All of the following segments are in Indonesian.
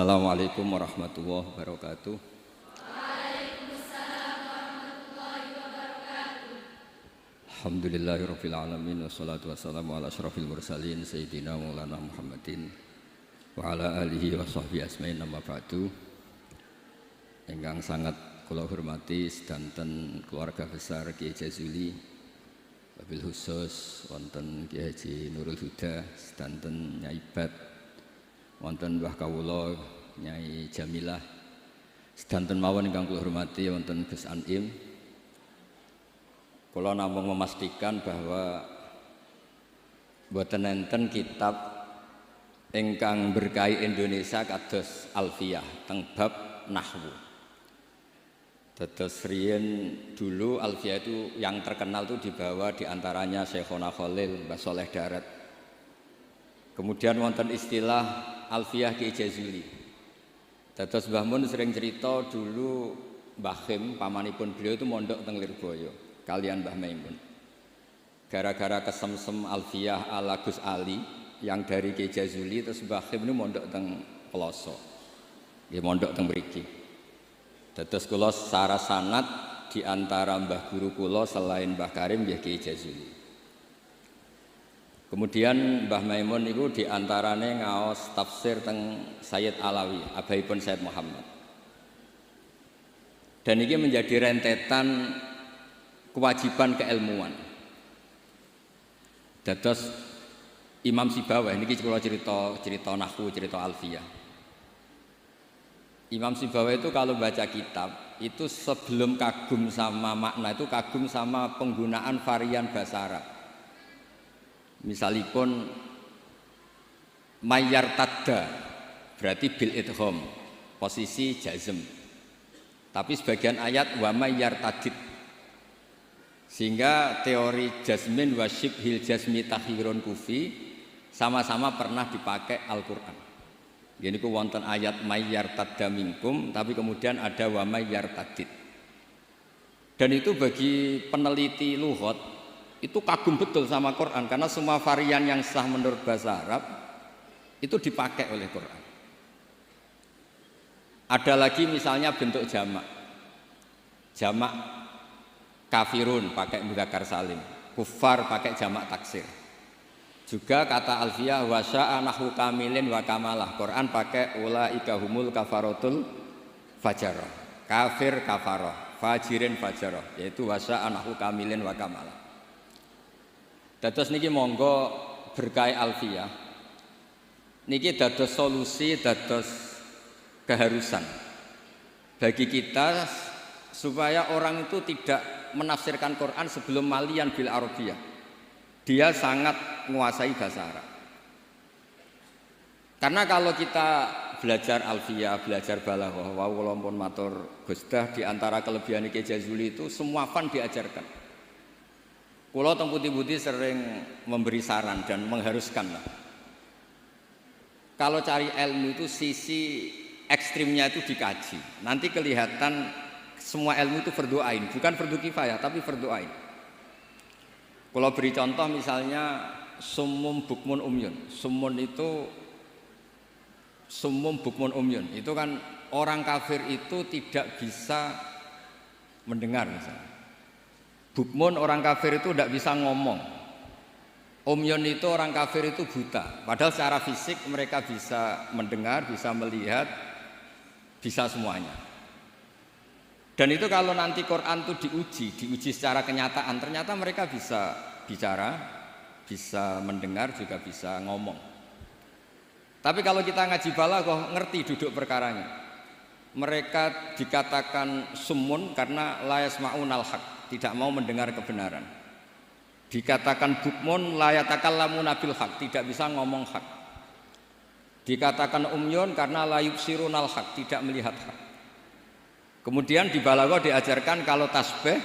Assalamualaikum warahmatullahi wabarakatuh. Alhamdulillahirabbil alamin wassalatu wassalamu ala asyrafil mursalin sayyidina maulana Muhammadin wa ala alihi wa sahbihi asmain amma ba'du. Ingkang sangat kula hormati sedanten keluarga besar Kiai Jazuli, wabil khusus wonten Kiai Haji Nurul Huda, sedanten Nyai Bat, wonten Mbah Kawula Nyai Jamilah, sedanten mawon ingkang kula hormati wonten Gus Anim. Kula namung memastikan bahwa boten enten kitab ingkang berkahi Indonesia kados Alfiyah teng bab nahwu. Dados riyen dulu Alfiyah itu yang terkenal itu dibawa diantaranya Syekhona Khalil, Mbah Soleh Darat. Kemudian wonten istilah Alfiyah Kiai Jazuli. Dados Mbah Mun sering cerita dulu Mbah Khim pamanipun beliau itu mondok teng Lirboyo kalian Mbah Maimun. Gara-gara kesemsem Alfiyah ala Gus Ali yang dari Kiai Jazuli, terus Mbah Khim ini mondok teng Peloso. Nggih mondok teng mriki. Dados kula secara sanad di antara mbah guru kula selain Mbah Karim nggih Kiai Jazuli. Kemudian Mbah Maimun itu diantaranya ngaos tafsir teng Sayyid Alawi, abaipun Sayyid Muhammad. Dan ini menjadi rentetan kewajiban keilmuan. Dados Imam Sibawayh niki kula cerita nahwu, cerita Alfiyah. Imam Sibawayh itu kalau baca kitab itu sebelum kagum sama makna itu kagum sama penggunaan varian bahasa Arab. Misalipun mayyar tadda berarti bil idgham, posisi jazm. Tapi sebagian ayat wa mayyar tadid, sehingga teori jazmin wa syibhil jazmi takhirun kufi sama-sama pernah dipakai Al-Qur'an. Jadi ku wonten ayat mayyar tadda minkum, tapi kemudian ada wa mayyar tadid. Dan itu bagi peneliti lughat itu kagum betul sama Quran, karena semua varian yang sah menurut bahasa Arab itu dipakai oleh Quran. Ada lagi misalnya bentuk jamak. Jamak kafirun pakai mudzakkar salim, kufar pakai jamak taksir. Juga kata Alfiyah wa sya'a nahwu kamilin wa kamalah. Quran pakai ulaika humul kafaratul fajarah. Kafir kafarah, fajirin fajarah, yaitu wa sya'a nahwu kamilin wa kamalah. Dados niki monggo berkah Alfiyah. Niki dados solusi, dados keharusan bagi kita supaya orang itu tidak menafsirkan Quran sebelum malian bil arabiyah. Dia sangat menguasai bahasa Arab. Karena kalau kita belajar Alfiyah, belajar balaghah, wa kula pun matur Gusdah di antara kelebihan Kiai Jazuli itu semua fan diajarkan. Kula teng putih-putih sering memberi saran dan mengharuskan lah. Kalau cari ilmu itu sisi ekstrimnya itu dikaji. Nanti kelihatan semua ilmu itu fardhu ain, bukan fardhu kifayah tapi fardhu ain. Kalau beri contoh misalnya summum bukmun umyun. Summun itu summum bukmun umyun. Itu kan orang kafir itu tidak bisa mendengar misalnya. Bukmun orang kafir itu tidak bisa ngomong. Umyun itu orang kafir itu buta. Padahal secara fisik mereka bisa mendengar, bisa melihat, bisa semuanya. Dan itu kalau nanti Quran itu diuji secara kenyataan, ternyata mereka bisa bicara, bisa mendengar, juga bisa ngomong. Tapi kalau kita ngaji balaghah ngerti duduk perkaranya. Mereka dikatakan summun karena la yasma'unal haq, tidak mau mendengar kebenaran. Dikatakan bukmun la yatakallamuna bil haq, tidak bisa ngomong hak. Dikatakan umyun karena la yubsirunal haq, tidak melihat hak. Kemudian di balaghah diajarkan kalau tasbih,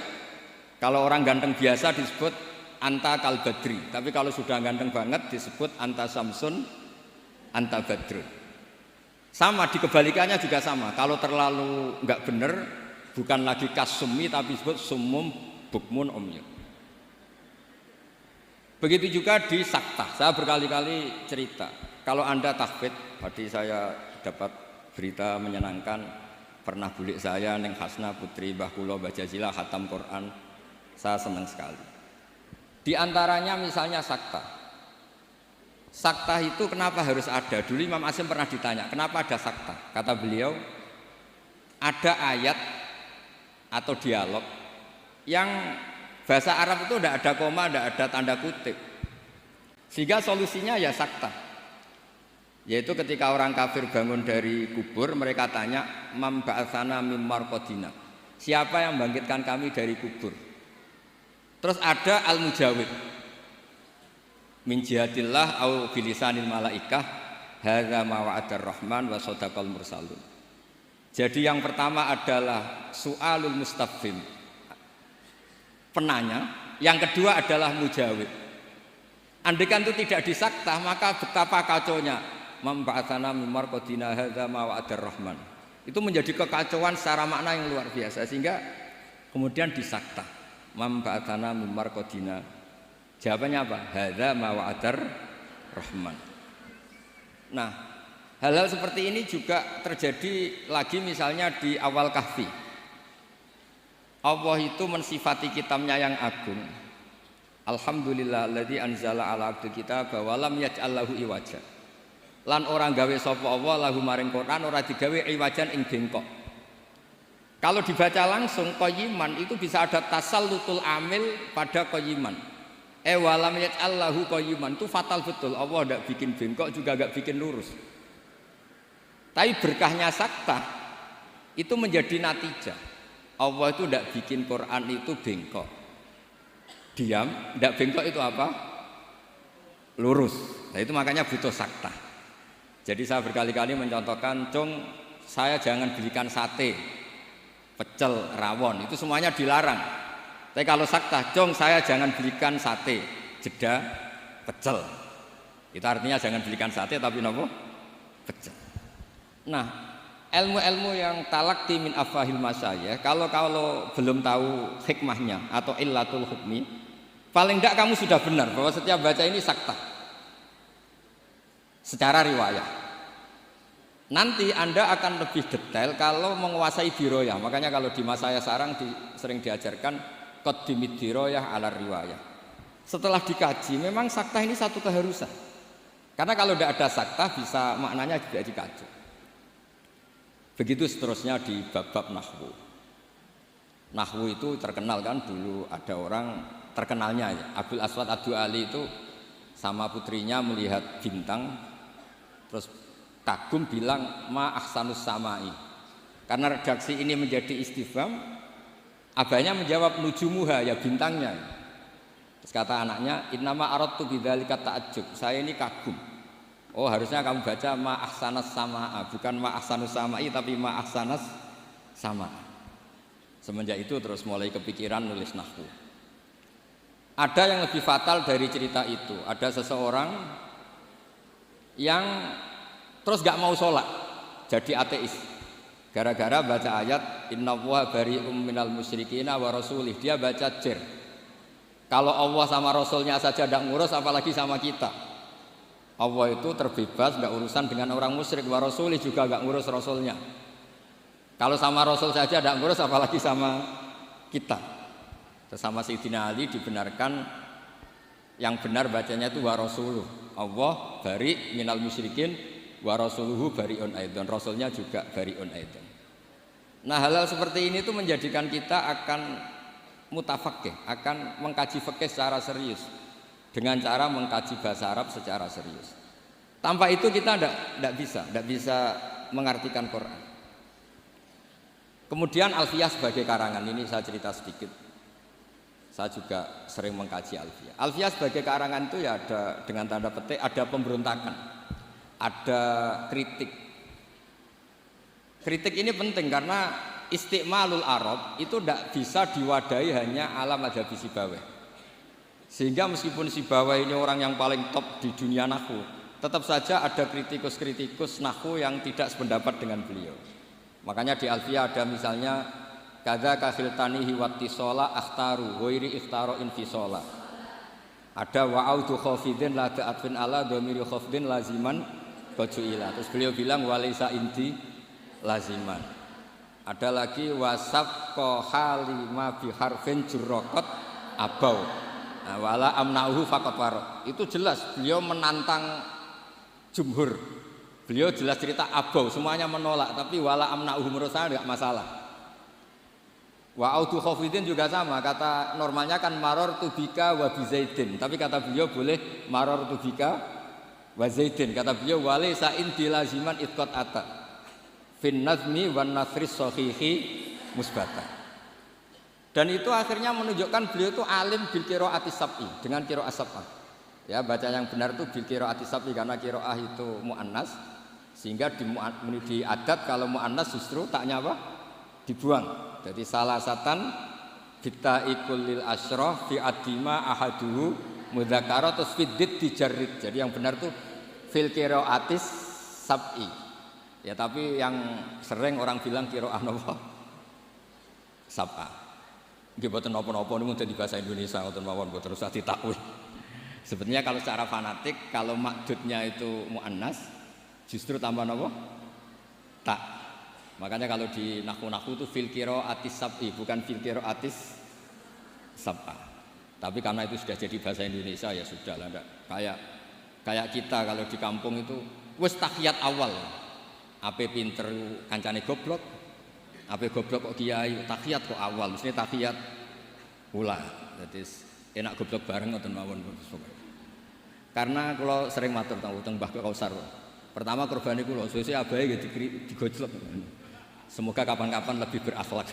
kalau orang ganteng biasa disebut anta kal badri, tapi kalau sudah ganteng banget disebut anta samsun, anta badrun. Sama di kebalikannya juga sama. Kalau terlalu enggak benar, bukan lagi kasumi tapi disebut summum bukmun umyun. Begitu juga di saktah. Saya berkali-kali cerita, kalau Anda tahfidz, tadi saya dapat berita menyenangkan, pernah bulik saya neng Hasna putri Mbah kula baca Jazila khatam Quran. Saya senang sekali. Di antaranya misalnya sakta. Sakta itu kenapa harus ada? Dulu Imam Asy'am pernah ditanya, kenapa ada sakta? Kata beliau, ada ayat atau dialog yang bahasa Arab itu tidak ada koma, tidak ada tanda kutip. Sehingga solusinya ya sakta. Yaitu ketika orang kafir bangun dari kubur, mereka tanya, "Mam ba'atsana mim marqadina." Siapa yang membangkitkan kami dari kubur? Terus ada al-mujawib. Min jihatillah au bilisanil malaikah hadza ma wa'adar rahman wa sadaqal mursalun. Jadi yang pertama adalah su'alul mustafhim, penanya, yang kedua adalah mujawib. Andaikan itu tidak disakta, maka betapa kacaunya. Memba'atsana mim marqadina hadza ma wa'adar rahman. Itu menjadi kekacauan secara makna yang luar biasa, sehingga kemudian disakta. Memba'atsana mim marqadina. Jawabannya apa? Hadza ma wa'adar rahman. Nah, hal-hal seperti ini juga terjadi lagi misalnya di awal Kahfi. Allah itu mensifati kitabnya yang agung. Alhamdulillahilladzi anzala ala abdi kitaba wa lam yaj'al lahu iwaja. Lan orang gawe sapa Allah lahu maring Quran ora digawe iwajan ing bengkok. Kalau dibaca langsung qayyiman itu bisa ada tasallutul amil pada qayyiman. Wa lam yaj'al lahu qayyiman itu fatal betul. Allah enggak bikin bengkok juga enggak bikin lurus. Tapi berkahnya sakta itu menjadi natijah. Allah itu enggak bikin Quran itu bengkok. Diam, enggak bengkok itu apa? Lurus. Nah itu makanya butuh sakta. Jadi saya berkali-kali mencontohkan, "Cung, saya jangan belikan sate, pecel, rawon, itu semuanya dilarang. Tapi kalau sakta, "Cung, saya jangan belikan sate, jeda, pecel." Itu artinya jangan belikan sate tapi nopo? Pecel. Nah, ilmu-ilmu yang talaqti min afahil masyayikh, kalau belum tahu hikmahnya atau illatul hukmi, paling enggak kamu sudah benar bahwa setiap baca ini sakta secara riwayat. Nanti Anda akan lebih detail kalau menguasai diroyah. Makanya kalau di masa saya sarang sering diajarkan qaddimid diroyah ala riwayah. Setelah dikaji, memang sakta ini satu keharusan. Karena kalau tidak ada sakta bisa maknanya juga dikaji. Begitu seterusnya di bab-bab nahwu. Nahwu itu terkenal kan, dulu ada orang terkenalnya ya, Abdul Aswad Ad-Du'ali itu sama putrinya melihat bintang terus kagum bilang ma ahsanus samai. Karena redaksi ini menjadi istifham, abahnya menjawab nujumuha, ya bintangnya. Terus kata anaknya, innama aradtu bidzalika ta'ajjub, saya ini kagum. Oh harusnya kamu baca ma ahsanas samaa, bukan ma ahsanus samai tapi ma ahsanas sama. Semenjak itu terus mulai kepikiran nulis nahwu. Ada yang lebih fatal dari cerita itu. Ada seseorang yang terus gak mau sholat, jadi ateis. Gara-gara baca ayat innallaha bari'um minal musyrikina wa rasulih, dia baca jer. Kalau Allah sama Rasulnya saja tidak ngurus, apalagi sama kita. Allah itu terbebas, gak urusan dengan orang musyrik, wa rasulih juga gak ngurus Rasulnya. Kalau sama Rasul saja tidak ngurus, apalagi sama kita. Sama Sayyidina Ali dibenarkan, yang benar bacanya itu wa rasuluh. Allah bari minal musyrikin wa rasuluhu bari'un aidan, Rasulnya juga bari'un aidan. Nah hal-hal seperti ini itu menjadikan kita akan mutafaqih, akan mengkaji fikih secara serius dengan cara mengkaji bahasa Arab secara serius. Tanpa itu kita tidak bisa mengartikan Quran. Kemudian Alfiyah sebagai karangan, ini saya cerita sedikit. Saya juga sering mengkaji Alfiyah. Alfiyah sebagai karangan itu ya ada dengan tanda petik, ada pemberontakan, ada kritik. Kritik ini penting karena istiqmalul Arab itu tidak bisa diwadahi hanya ala madzhab Sibawayh. Sehingga meskipun Sibawayh ini orang yang paling top di dunia nahwu, tetap saja ada kritikus-kritikus nahwu yang tidak sependapat dengan beliau. Makanya di Alfiyah ada misalnya kadza kahiltanihi wattisola akhtaru ghairi ikhtaro infisola. Ada wa'audu khafidin la ta'atfin ala dhamiri khafdin laziman bajuila. Terus beliau bilang walaisa inti laziman. Ada lagi wasaf halima bi harfin jurraqat abau. Nah, wala amnauhu faqat waro. Itu jelas beliau menantang jumhur. Beliau jelas cerita abau, semuanya menolak, tapi wala amnauhu menurut saya enggak masalah. Wa autu khafidin juga sama, kata normalnya kan maror tubika wa bizaidin, tapi kata beliau boleh maror tubika wa zaidin. Kata beliau walaysa indi laziman itqat ata fin nazmi wan nasri sahihi musbata. Dan itu akhirnya menunjukkan beliau itu alim bil qiraati sab'i, dengan qiraat sab'ah. Ya, baca yang benar itu bil qiraati sab'i karena qiraah itu muannas, sehingga di adat kalau muannas justru taknya apa? Dibuang. Jadi salah satan kita ikulil asyraf fi adima ahaduhu mudzakkara terus fiddit dijarrid. Jadi yang benar tuh fil qiraatis sab'i. Ya, tapi yang sering orang bilang qiraah napa? Sab'ah. Nggih boten napa-napa niku dadi bahasa Indonesia ngoten mawon boten usah ditakwil. Sebenarnya kalau secara fanatik kalau makdudnya itu muannas justru tambah napa? Tak. Makanya kalau di nahwu-nahwu itu fil qiraatis sab'i bukan fil qiraatis sab'ah. Tapi karena itu sudah jadi bahasa Indonesia ya sudah lah, enggak kayak kita kalau di kampung itu wis tahiyat awal. Ape pinter kancane goblok. Ape goblok kok kiai, tahiyat kok awal, mestinya tahiyat ula. Jadi enak goblok bareng ngoten mawon. Karena kalau sering matur teng Mbah Kausar. Pertama korban iku lho, sesuk abahe nggih digojlok. Semoga kapan-kapan lebih berakhlak.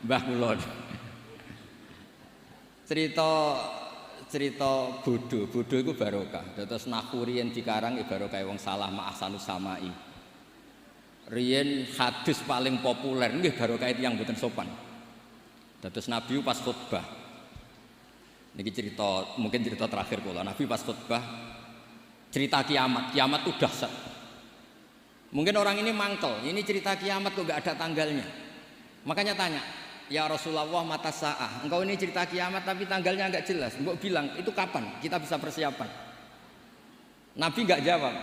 Mbah kula. Cerita bodoh itu barokah. Terus nahwu riyen dikarang barokah wong salah ma ahsanus samai. Riyen hadis paling populer nggih barokah tiyang mboten sopan. Terus Nabi pas khutbah. Niki cerita, mungkin cerita terakhir kula. Nabi pas khutbah cerita kiamat itu dahsyat. Mungkin orang ini mangkel, ini cerita kiamat kok enggak ada tanggalnya. Makanya tanya, ya Rasulullah mata sa'ah, engkau ini cerita kiamat tapi tanggalnya enggak jelas. Engkau bilang itu kapan kita bisa persiapan. Nabi enggak jawab.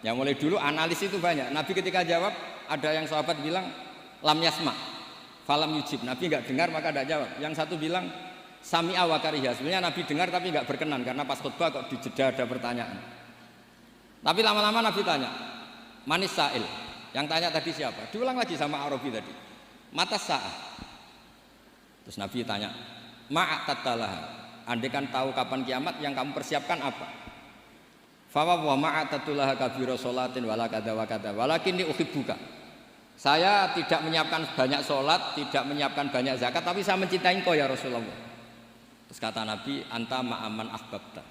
Ya mulai dulu analis itu banyak. Nabi ketika jawab ada yang sahabat bilang lam yasma, falam yujib. Nabi enggak dengar maka enggak jawab. Yang satu bilang sami'a wa kariha. Sebenarnya Nabi dengar tapi enggak berkenan karena pas khutbah kok di jeda ada pertanyaan. Tapi lama-lama Nabi tanya, manis sa'il. Yang tanya tadi siapa? Diulang lagi sama Arabi tadi. Mata sa'ah. Terus Nabi tanya, ma'atattalah. Andai kan tahu kapan kiamat, yang kamu persiapkan apa? Fawa wa ma'atatullah kabira sholatin wala kada wa kada walakinni uhibbuka. Saya tidak menyiapkan banyak sholat, tidak menyiapkan banyak zakat, tapi saya mencintai engkau ya Rasulullah. Terus kata Nabi, anta ma'aman ahbabta.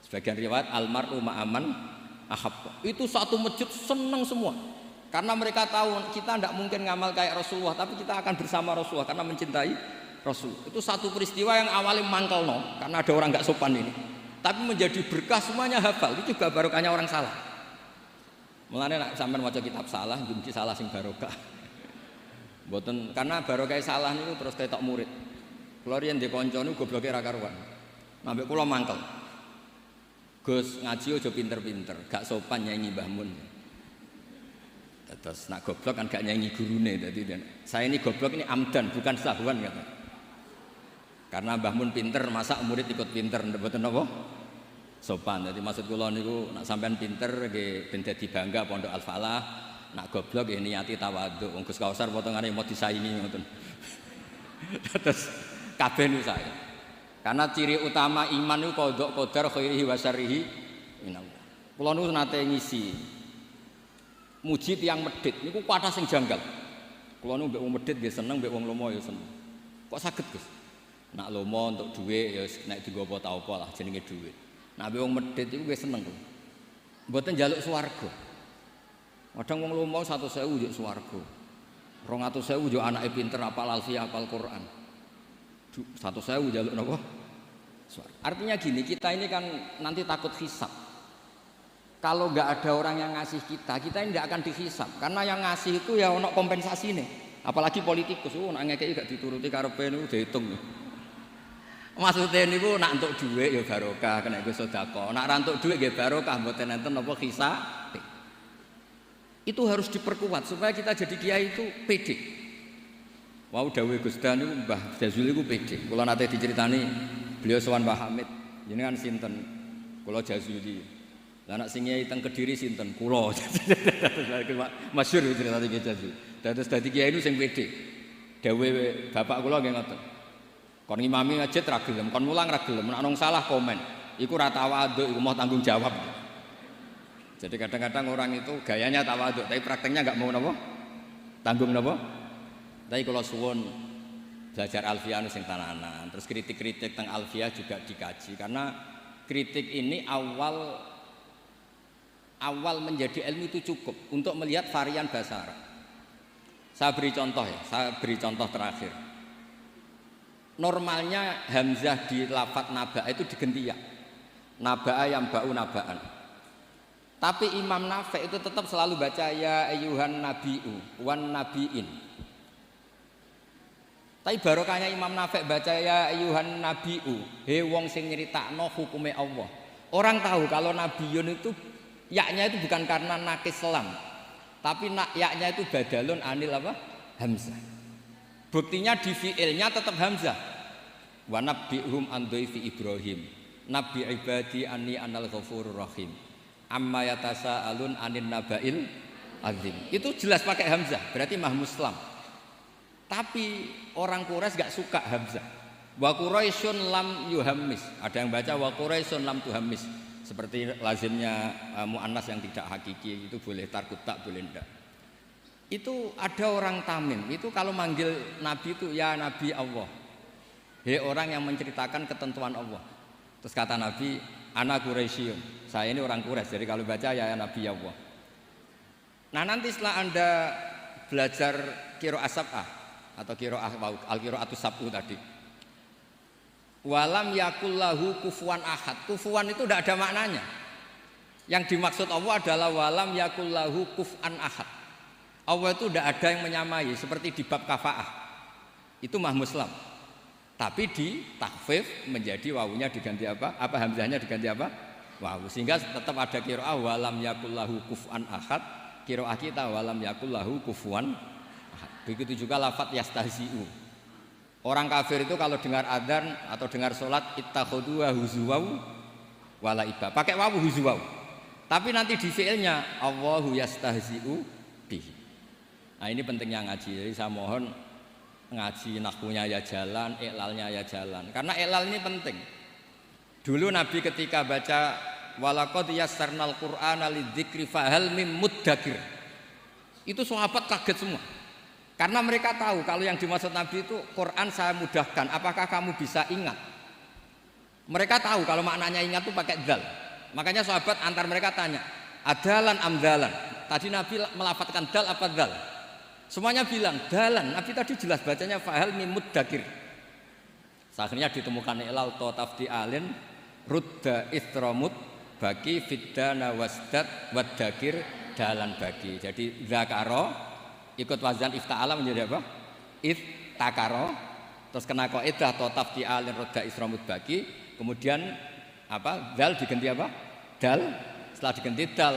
Sebagian riwayat almar'u ma'aman ahabba. Itu satu masjid senang semua. Karena mereka tahu kita tidak mungkin ngamal kayak Rasulullah, tapi kita akan bersama Rasulullah karena mencintai Rasul. Itu satu peristiwa yang awalnya mangkel karena ada orang nggak sopan ini. Tapi menjadi berkah semuanya hafal. Itu juga barokahnya orang salah. Mulane nek sampean maca kitab salah, mungkin salah sing barokah. Mboten karena barokah salah niku terus ketok murid. Kula riyen ndek kanca niku gobloke ra karuan. Ambek kula mangkel. Gus ngaji aja pinter-pinter, gak sopan nyanyi Mbah Mun. Terus nak goblok kan gak nyanyi gurune. Jadi saya ini goblok ini amdan bukan sahwan kata. Karena Mbah Mun pinter, masa murid ikut pinter, mboten napa? Sopan. Jadi maksud kula niku nak sampean pinter nggih ben dadi bangga Pondok Al Falah, nak goblok nggih niati tawadhu. Wong Gus Kausar potongane mau disaingi ngoten. Terus kabeh niku saya. Karena ciri utama iman itu qadha qadar khairihi wa syarrihi minallah. Kula niku nate ngisi muji tiyang medhit niku kuwatah sing janggal. Kula niku mbek wong medhit nggih seneng, mbek wong lomo ya seneng. Kok saged, Gus? Nak lomo untuk dhuwit ya nek digowo ta apa lah jenenge dhuwit. Nak mbek wong medhit iku nggih seneng. Mboten njaluk swarga. Kadang wong lomo 100.000 yo swarga. 200.000 yo anake pinter apal alfiah apal Quran. 100.000 njaluk napa? Artinya gini, kita ini kan nanti takut hisab. Kalau nggak ada orang yang ngasih kita ini nggak akan dihisab. Karena yang ngasih itu ya ono kompensasi nih. Apalagi politikus, nak ngekeki gak dituruti karepe niku diitung. Maksudnya niku nak entuk dhuwit ya barokah, kena iku sedekah. Nak ra entuk dhuwit nggih barokah mboten enten napa hisab. Itu harus diperkuat supaya kita jadi kiai itu pede. Wau dawuh Gus Dan niku Mbah Jazuli niku pede. Kula nate diceritani beliau sowan Mbah Hamid, jenengan sinten? Kula Jazuli. Lah anak sing kiai teng Kediri sinten? Kula. Masyhur cerita iki Jazuli. Dados dadi kiai niku sing pede. Dawuh bapak kula nggih ngoten. Kon ngimami masjid ra gelem, kon mulang ra gelem, nek ana salah komen. Iku ra tawaduk, iku mau tanggung jawab. Jadi kadang-kadang orang itu gayanya tawaduk, tapi prakteknya enggak mau napa? Tanggung napa? Tapi kalau suwun belajar alfiah sing tananan, terus kritik-kritik tentang alfiah juga dikaji karena kritik ini awal menjadi ilmu itu cukup untuk melihat varian bahasa Arab. Saya beri contoh terakhir. Normalnya hamzah di lafadz naba'a itu diganti ya. Naba'a yang ba'u naba'an. Tapi Imam Nafi' itu tetap selalu baca ya ayyuhan nabi'u wan nabi'in. Tapi barokahnya Imam Nafi' baca ya ayyuhan nabi'u, he wong sing nyeritakno hukume Allah. Orang tahu kalau nabiyun itu yaknya itu bukan karena nakis selam, tapi yaknya itu badalun anil apa? Hamzah. Buktinya di fi'ilnya tetap hamzah. Wa nabbihum an dhaifi Ibrahim. Nabi ibadi anni anal ghafurur rahim. Amma yatasaalun anin naba'il azim. Itu jelas pakai hamzah, berarti mahmuslam. Tapi orang Quraisy enggak suka hamzah. Wa Quraisyun lam yuhammis. Ada yang baca wa Quraisyun lam tuhammis. Seperti lazimnya muannas yang tidak hakiki, itu boleh tarkut tak boleh enggak. Itu ada orang Tamim, itu kalau manggil Nabi itu ya Nabi Allah. Hei orang yang menceritakan ketentuan Allah. Terus kata Nabi, ana Quraisyun. Saya ini orang Quraisy, jadi kalau baca ya Nabi Allah. Nah nanti setelah Anda belajar qiraah sab'ah atau qiraah al-qiraatus sab'u tadi. Walam yakullahu kufuwan ahad. Kufuwan itu tidak ada maknanya. Yang dimaksud Allah adalah walam yakullahu kuf'an ahad. Allah itu tidak ada yang menyamai seperti di bab kafaah. Itu mahmuslam. Tapi di takhfif menjadi wawunya diganti apa? Apa hamzahnya diganti apa? Wawu. Sehingga tetap ada qiraah walam yakullahu kuf'an ahad. Qiraah kita walam yakullahu kufuwan ahad. Begitu juga lafadz yastahzi'u. Orang kafir itu kalau dengar adzan atau dengar sholat ittakhadhu huzuwau wala iba. Pakai wawu huzuwau. Tapi nanti di fi'ilnya Allahu yastahzi'u bihi. Nah ini pentingnya ngaji. Jadi saya mohon ngaji nahwunya ya jalan, iklalnya ya jalan. Karena iklal ini penting. Dulu Nabi ketika baca walaqad yassarnal qur'ana lidzikri fahal mim muddakir. Itu sahabat kaget semua. Karena mereka tahu kalau yang dimaksud Nabi itu Quran saya mudahkan, apakah kamu bisa ingat? Mereka tahu kalau maknanya ingat itu pakai dzal. Makanya sahabat antar mereka tanya, adalan amdalan. Tadi Nabi melafatkan dal apa dzal? Semuanya bilang dalan. Nabi tadi jelas bacanya fahal mim muddakir. Akhirnya ditemukan ilal tafdi alin rudda istramut bagi fiddana wasdad waddakir dalan bagi. Jadi zakaro ikut wazan ifta'ala menjadi apa? Iftakaro. Terus kena qaidah tafdi alin rudda istramut bagi. Kemudian apa? Dal diganti apa? Dal. Setelah diganti dal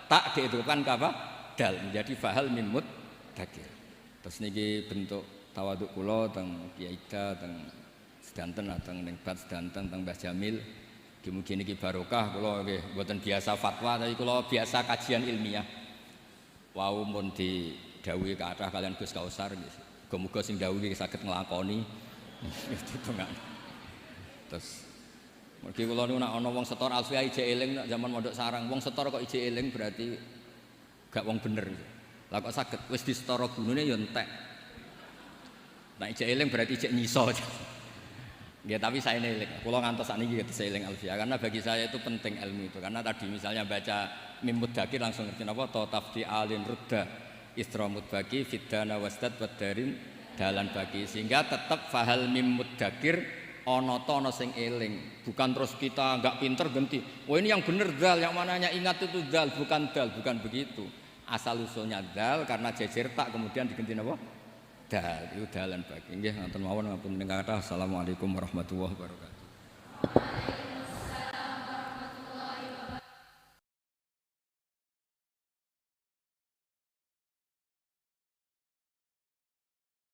tak dihidupkan ke apa? Dal menjadi fahal mim muddakir. Terus niki bentuk tawaduk kula teng Kiai Ida teng sedanten teng ning Bat sedanten teng Mbah Jamil. Mugi niki barokah kula nggih mboten biasa fatwa tapi kula biasa kajian ilmiah. Wau mun didhawuhi kathah kalian Gus Kausar nggih. Muga-muga sing dawuhi saged nglakoni. Terus mergi kula niku nek ana wong setor alfiah ije eling nek zaman mondok sarang wong setor kok ije eling berarti gak wong bener. Lah kok saged wis disetara gunune ya entek. Nek ije eling berarti ije nyiso. Ya tapi saya eling. Kula ngantos sakniki saya eling alfiah karena bagi saya itu penting ilmu itu. Karena tadi misalnya baca mim muddakir langsung ngerti napa ta tafdi alin rudda istramut bagi fiddana wasdad wadarin dalan bagi sehingga tetap fahal mim muddakir ana ta ana sing eling. Bukan terus kita enggak pinter ganti. Oh ini yang bener dal, yang mananya ingat itu dal, bukan begitu. Asal usulnya dal karena jejer tak kemudian diganti napa? Dal, itu dalan bagi. Nggih, ngoten mawon ngapunten kathah. Assalamualaikum warahmatullahi wabarakatuh.